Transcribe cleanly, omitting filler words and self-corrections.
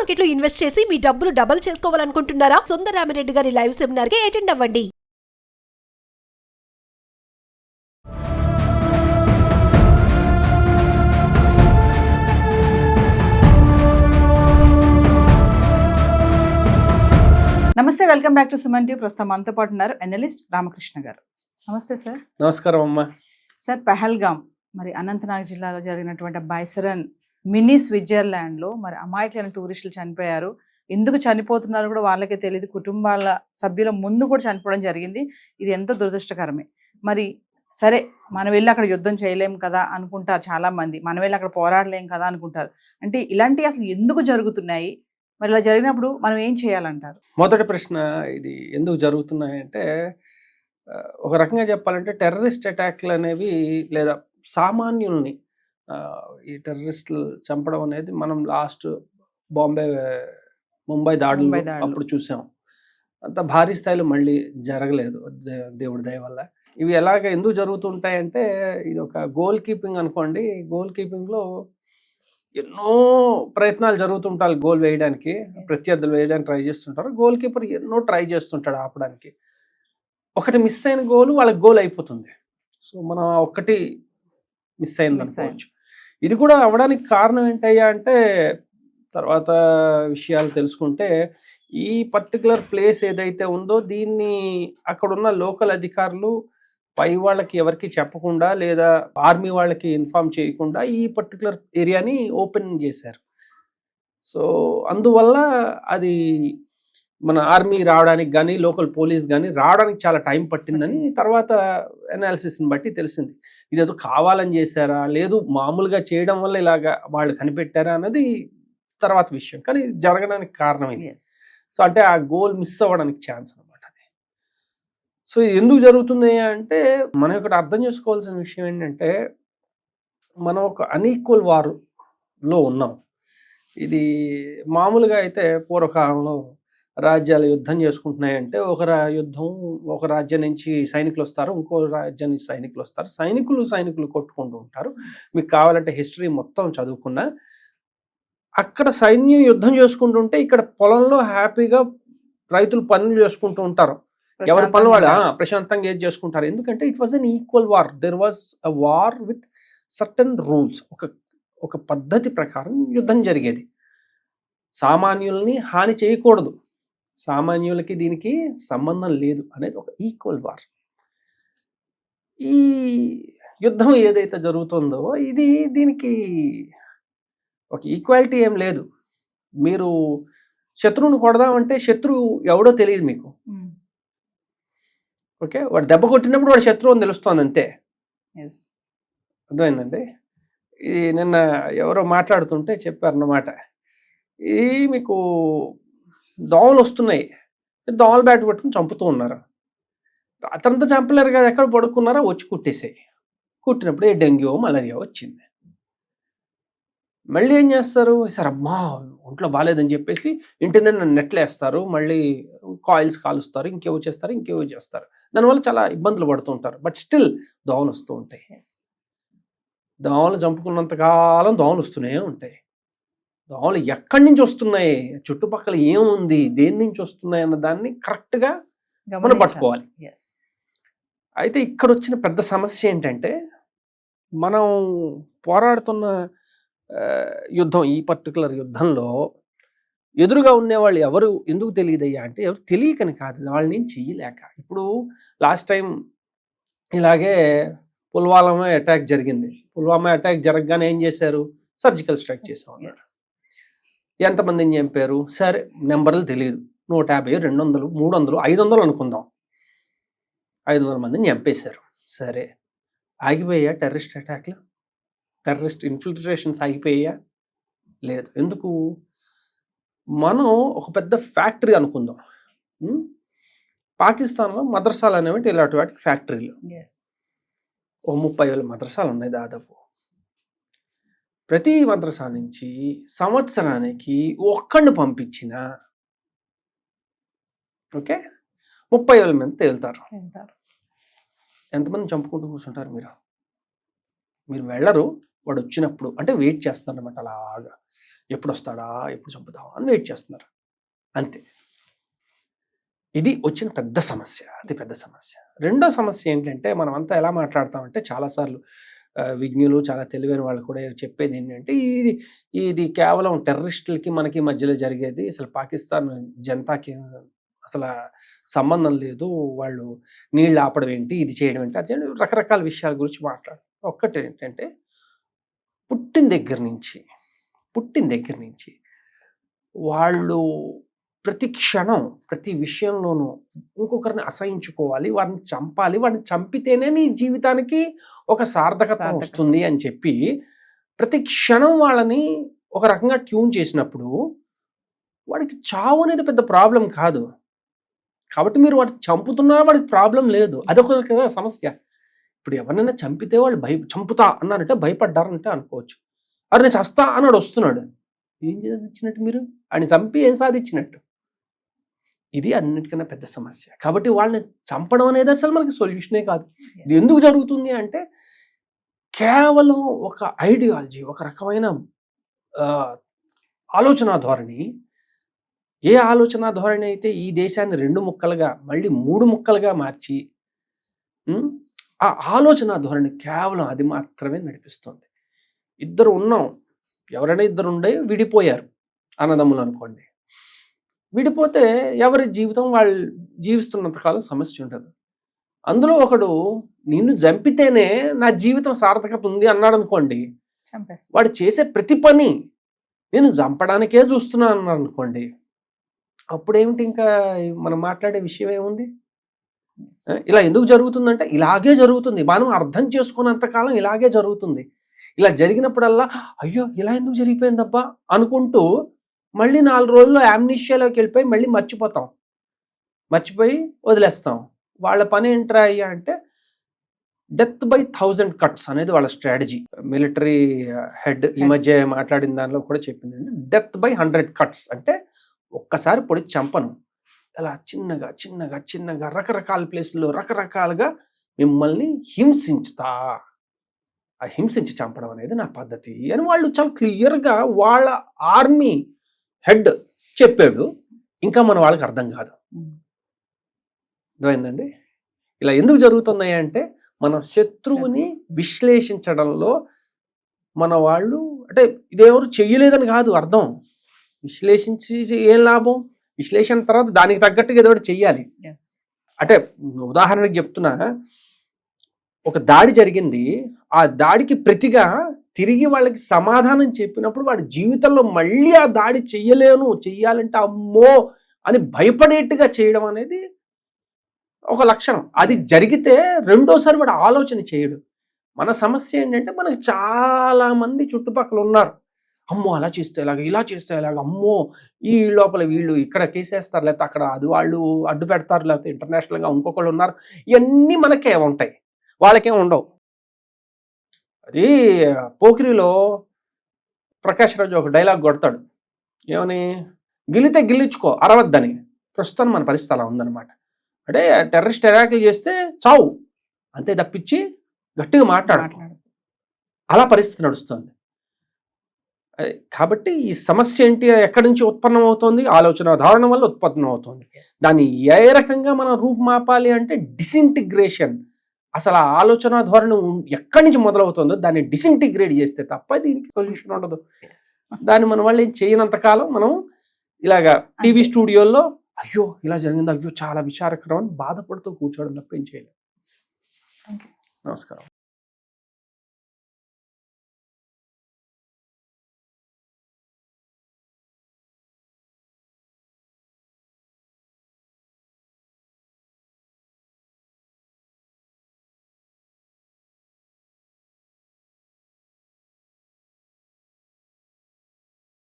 Market లో invest చేసి మీ డబ్బులు డబుల్ చేసుకోవాలనుకుంటున్నారా? సుందరరామిరెడ్డి గారి లైవ్ సెమినార్ కి అటెండ్ అవ్వండి. నమస్తే, welcome back to Suman TV. ప్రస్తుతం మనతో పాటు ఉన్నారు అనలిస్ట్ రామకృష్ణ గారు. నమస్తే సార్. నమస్కారం అమ్మా. సార్, పహల్గామ్ మరి అనంతనాగ్ జిల్లాలో జరిగినటువంటి బైసరన్ మినీ స్విట్జర్లాండ్లో మరి అమాయకులైన టూరిస్టులు చనిపోయారు. ఎందుకు చనిపోతున్నారో కూడా వాళ్ళకే తెలియదు. కుటుంబాల సభ్యుల ముందు కూడా చనిపోవడం జరిగింది. ఇది ఎంతో దురదృష్టకరమే. మరి సరే, మనం వెళ్ళి అక్కడ యుద్ధం చేయలేం కదా అనుకుంటారు చాలా మంది. మనం వెళ్ళి అక్కడ పోరాడలేం కదా అనుకుంటారు. అంటే ఇలాంటివి అసలు ఎందుకు జరుగుతున్నాయి? మరి ఇలా జరిగినప్పుడు మనం ఏం చేయాలంటారు? మొదటి ప్రశ్న, ఇది ఎందుకు జరుగుతున్నాయంటే ఒక రకంగా చెప్పాలంటే టెర్రరిస్ట్ అటాక్లు అనేవి లేదా సామాన్యుల్ని ఈ టెర్రరిస్టులు చంపడం అనేది మనం లాస్ట్ ముంబై దాడులు అప్పుడు చూసాం. అంత భారీ స్థాయిలో మళ్ళీ జరగలేదు దేవుడి దయ వల్ల. ఇవి ఎందుకు జరుగుతుంటాయంటే ఇది ఒక గోల్ కీపింగ్ అనుకోండి. గోల్ కీపింగ్లో ఎన్నో ప్రయత్నాలు జరుగుతుంటారు. గోల్ వేయడానికి ప్రత్యర్థులు వేయడానికి ట్రై చేస్తుంటారు. గోల్ కీపర్ ఎన్నో ట్రై చేస్తుంటాడు ఆపడానికి. ఒకటి మిస్ అయిన గోల్ వాళ్ళకి గోల్ అయిపోతుంది. సో మనం ఒక్కటి మిస్ అయింది అనుకోవచ్చు. ఇది కూడా అవ్వడానికి కారణం ఏంటయ్యా అంటే తర్వాత విషయాలు తెలుసుకుంటే ఈ పర్టికులర్ ప్లేస్ ఏదైతే ఉందో దీన్ని అక్కడున్న లోకల్ అధికారులు పై వాళ్ళకి ఎవరికి చెప్పకుండా లేదా ఆర్మీ వాళ్ళకి ఇన్ఫార్మ్ చేయకుండా ఈ పర్టికులర్ ఏరియాని ఓపెన్ చేశారు. సో అందువల్ల అది మన ఆర్మీ రావడానికి కానీ లోకల్ పోలీస్ కానీ రావడానికి చాలా టైం పట్టిందని తర్వాత అనాలిసిస్ని బట్టి తెలిసింది. ఇదేదో కావాలని చేశారా లేదు మామూలుగా చేయడం వల్ల ఇలాగా వాళ్ళు కనిపెట్టారా అన్నది తర్వాత విషయం. కానీ జరగడానికి కారణం ఇది. సో అంటే ఆ గోల్ మిస్ అవ్వడానికి ఛాన్స్ అనమాట అది. సో ఇది ఎందుకు జరుగుతుంది అంటే మనం ఇక్కడ అర్థం చేసుకోవాల్సిన విషయం ఏంటంటే మనం ఒక అన్ఈక్వల్ వార్లో ఉన్నాం. ఇది మామూలుగా అయితే పూర్వకాలంలో రాజ్యాలు యుద్ధం చేసుకుంటున్నాయంటే ఒక రాజ్యం నుంచి సైనికులు వస్తారు, ఇంకో రాజ్యం నుంచి సైనికులు వస్తారు. సైనికులు కొట్టుకుంటూ ఉంటారు. మీకు కావాలంటే హిస్టరీ మొత్తం చదువుకున్నా అక్కడ సైన్యం యుద్ధం చేసుకుంటుంటే ఇక్కడ పొలంలో హ్యాపీగా రైతులు పనులు చేసుకుంటూ ఉంటారు. ఎవరి పనులు వాళ్ళు ప్రశాంతంగా ఏది చేసుకుంటారు. ఎందుకంటే it was an equal war. There was a war with certain rules. ఒక పద్ధతి ప్రకారం యుద్ధం జరిగేది. సామాన్యుల్ని హాని చేయకూడదు, సామాన్యులకి దీనికి సంబంధం లేదు అనేది ఒక ఈక్వల్ వార్. ఈ యుద్ధం ఏదైతే జరుగుతుందో దీనికి ఒక ఈక్వాలిటీ ఏం లేదు. మీరు శత్రువుని కొడదామంటే శత్రువు ఎవడో తెలియదు మీకు. ఓకే, వాడు దెబ్బ కొట్టినప్పుడు వాడు శత్రువు అని తెలుస్తోంది అంతే. అర్థమైందండి. ఇది నిన్న ఎవరో మాట్లాడుతుంటే చెప్పారన్నమాట. ఇది మీకు దోమలు వస్తున్నాయి, దోమలు బ్యాట్ పట్టుకుని చంపుతూ ఉన్నారు. అతనంతా చంపలేరు కదా, ఎక్కడ పడుకున్నారో వచ్చి కుట్టేసాయి. కుట్టినప్పుడు ఏ డెంగ్యూ మలేరియా వచ్చింది. మళ్ళీ ఏం చేస్తారు, సార్ అమ్మా ఒంట్లో బాగాలేదని చెప్పేసి ఇంటి నిండా నెట్లు వేస్తారు, మళ్ళీ కాయిల్స్ కాలుస్తారు, ఇంకేవో చేస్తారు. దానివల్ల చాలా ఇబ్బందులు పడుతూ ఉంటారు. బట్ స్టిల్ దోమలు వస్తూ ఉంటాయి. దోమలు చంపుకున్నంత కాలం దోమలు వస్తూనే ఉంటాయి. దోమలు ఎక్కడి నుంచి వస్తున్నాయి, చుట్టుపక్కల ఏముంది, దేని నుంచి వస్తున్నాయి అన్న దాన్ని కరెక్ట్గా మనం పట్టుకోవాలి. అయితే ఇక్కడ వచ్చిన పెద్ద సమస్య ఏంటంటే మనం పోరాడుతున్న యుద్ధం, ఈ పర్టికులర్ యుద్ధంలో ఎదురుగా ఉండేవాళ్ళు ఎవరు ఎందుకు తెలియదయ్యా అంటే ఎవరు తెలియకని కాదు, వాళ్ళని చెయ్యలేక. ఇప్పుడు లాస్ట్ టైం ఇలాగే పుల్వామా అటాక్ జరిగింది. పుల్వామా అటాక్ జరగగానే ఏం చేశారు, సర్జికల్ స్ట్రైక్ చేసాం. ఎంతమందిని చంపారు సరే నెంబర్లు తెలియదు, 150, 200, 300, 500 అనుకుందాం. 500 మందిని చంపేశారు. సరే, ఆగిపోయా టెర్రరిస్ట్ అటాక్లు, టెర్రరిస్ట్ ఇన్ఫిల్ట్రేషన్స్ ఆగిపోయా? లేదు. ఎందుకు? మనం ఒక పెద్ద ఫ్యాక్టరీ అనుకుందాం. పాకిస్తాన్లో మద్రసాలు అనేవి ఇలాంటి వాటికి ఫ్యాక్టరీలు. ఓ 30,000 మద్రసాలు ఉన్నాయి దాదాపు. ప్రతి మద్రసా నుంచి సంవత్సరానికి ఒక్కడిని పంపించిన ఓకే 30,000 మంది తేలుతారు. ఎంతమంది చంపుకుంటూ కూర్చుంటారు మీరు వెళ్ళరు. వాడు వచ్చినప్పుడు అంటే వెయిట్ చేస్తున్నారు అనమాట. అలాగా ఎప్పుడు వస్తాడా, ఎప్పుడు చంపుదామా అని వెయిట్ చేస్తున్నారు అంతే. ఇది వచ్చిన పెద్ద సమస్య, అతి పెద్ద సమస్య. రెండో సమస్య ఏంటంటే మనం అంతా ఎలా మాట్లాడతామంటే చాలాసార్లు విజ్ఞులు చాలా తెలివైన వాళ్ళు కూడా చెప్పేది ఏంటంటే ఇది కేవలం టెర్రరిస్టులకి మనకి మధ్యలో జరిగేది, అసలు పాకిస్తాన్ జనతాకి అసలు సంబంధం లేదు, వాళ్ళు నీళ్ళు ఆపడం ఏంటి, ఇది చేయడం ఏంటి, అది రకరకాల విషయాల గురించి మాట్లాడు. ఒక్కటి ఏంటంటే పుట్టిన దగ్గర నుంచి వాళ్ళు ప్రతి క్షణం ప్రతి విషయంలోనూ ఇంకొకరిని అసహించుకోవాలి, వారిని చంపాలి, వారిని చంపితేనే నీ జీవితానికి ఒక సార్థకత వస్తుంది అని చెప్పి ప్రతి క్షణం వాళ్ళని ఒక రకంగా ట్యూన్ చేసినప్పుడు వాడికి చావు అనేది పెద్ద ప్రాబ్లం కాదు. కాబట్టి మీరు వాడిని చంపుతున్నా వాడికి ప్రాబ్లం లేదు, అదొక కదా సమస్య. ఇప్పుడు ఎవరినైనా చంపితే వాళ్ళు చంపుతా అన్నారంటే భయపడ్డారంటే అనుకోవచ్చు. అరే నేను చస్తా అన్నాడు వస్తున్నాడు, ఏం సాధించినట్టు మీరు? ఆయన చంపి ఏం సాధించినట్టు? ఇది అన్నిటికన్నా పెద్ద సమస్య. కాబట్టి వాళ్ళని చంపడం అనేది అసలు మనకి సొల్యూషనే కాదు. ఇది ఎందుకు జరుగుతుంది అంటే కేవలం ఒక ఐడియాలజీ, ఒక రకమైన ఆలోచన ధోరణి. ఏ ఆలోచన ధోరణి అయితే ఈ దేశాన్ని 2 ముక్కలుగా మళ్ళీ 3 ముక్కలుగా మార్చి ఆ ఆలోచన ధోరణి కేవలం అది మాత్రమే నడిపిస్తుంది. ఇద్దరు ఉన్నాం, ఎవరైనా ఇద్దరు ఉండే విడిపోయారు అన్నదమ్ములు అనుకోండి, విడిపోతే ఎవరి జీవితం వాళ్ళు జీవిస్తున్నంతకాలం సమస్య ఉండదు. అందులో ఒకడు నిన్ను చంపితేనే నా జీవితం సార్థకత ఉంది అన్నాడు అనుకోండి, వాడు చేసే ప్రతి పని నేను చంపడానికే చూస్తున్నా అన్నాడు అనుకోండి, అప్పుడేమిటి ఇంకా మనం మాట్లాడే విషయం ఏముంది? ఇలా ఎందుకు జరుగుతుందంటే ఇలాగే జరుగుతుంది, మనం అర్థం చేసుకున్నంతకాలం ఇలాగే జరుగుతుంది. ఇలా జరిగినప్పుడల్లా అయ్యో ఇలా ఎందుకు జరిగిపోయిందబ్బా అనుకుంటూ మళ్ళీ 4 రోజుల్లో యామ్నీషియాలోకి వెళ్ళిపోయి మళ్ళీ మర్చిపోయి వదిలేస్తాం. వాళ్ళ పని ఏంట్రా అయ్యా అంటే డెత్ బై 1000 కట్స్ అనేది వాళ్ళ స్ట్రాటజీ. మిలిటరీ హెడ్ ఈ మధ్య మాట్లాడిన దానిలో కూడా చెప్పింది, డెత్ బై 100 కట్స్ అంటే ఒక్కసారి పొడి చంపను, అలా చిన్నగా చిన్నగా చిన్నగా రకరకాల ప్లేస్లో రకరకాలుగా మిమ్మల్ని హింసించుతా, ఆ హింసించి చంపడం అనేది నా పద్ధతి అని వాళ్ళు చాలా క్లియర్గా వాళ్ళ ఆర్మీ హెడ్ చెప్పాడు. ఇంకా మన వాళ్ళకి అర్థం కాదు. అర్థమైందండి? ఇలా ఎందుకు జరుగుతున్నాయి అంటే మన శత్రువుని విశ్లేషించడంలో మన వాళ్ళు, అంటే ఇదేవరు చెయ్యలేదని కాదు అర్థం, విశ్లేషించి ఏం లాభం, విశ్లేషణ తర్వాత దానికి తగ్గట్టుగా ఏదో ఒకటి చెయ్యాలి. అంటే ఉదాహరణకి చెప్తున్నా, ఒక దాడి జరిగింది, ఆ దాడికి ప్రతిగా తిరిగి వాళ్ళకి సమాధానం చెప్పినప్పుడు వాడి జీవితంలో మళ్ళీ ఆ దాడి చెయ్యాలంటే అమ్మో అని భయపడేట్టుగా చేయడం అనేది ఒక లక్షణం. అది జరిగితే రెండోసారి వాడు ఆలోచన చేయడు. మన సమస్య ఏంటంటే మనకు చాలా మంది చుట్టుపక్కల ఉన్నారు, అమ్మో అలా చేస్తే ఎలాగ, ఇలా చేస్తే ఎలాగ, అమ్మో ఈ లోపల వీళ్ళు ఇక్కడ కేసేస్తారు, లేకపోతే అక్కడ అది వాళ్ళు అడ్డు పెడతారు, లేకపోతే ఇంటర్నేషనల్గా ఇంకొకళ్ళు ఉన్నారు, ఇవన్నీ మనకే ఉంటాయి, వాళ్ళకేం ఉండవు. అది పోకిరిలో ప్రకాష్ రాజు ఒక డైలాగ్ కొడతాడు, ఏమని, గిల్లితే గిల్లించుకో అరవద్దని. ప్రస్తుతం మన పరిస్థితి అలా ఉందన్నమాట. అంటే టెర్రరిస్ట్ అటాకులు చేస్తే చావు అంతే తప్పించి గట్టిగా మాట్లాడు, అలా పరిస్థితి నడుస్తుంది. కాబట్టి ఈ సమస్య ఏంటి, ఎక్కడి నుంచి ఉత్పన్నం అవుతుంది? ఆలోచన ధారణ వల్ల ఉత్పన్నం అవుతుంది. దాన్ని ఏ రకంగా మనం రూపుమాపాలి అంటే డిసింటిగ్రేషన్. అసలు ఆ ఆలోచన ధోరణి ఎక్కడి నుంచి మొదలవుతుందో దాన్ని డిసింటిగ్రేట్ చేస్తే తప్ప దీనికి సొల్యూషన్ ఉండదు. దాన్ని మన వాళ్ళు ఏం చేయనంతకాలం మనం ఇలాగా టీవీ స్టూడియోల్లో అయ్యో ఇలా జరిగింది, అయ్యో చాలా విచారకరం అని బాధపడుతూ కూర్చోవడం తప్ప ఏం చేయలేదు. నమస్కారం.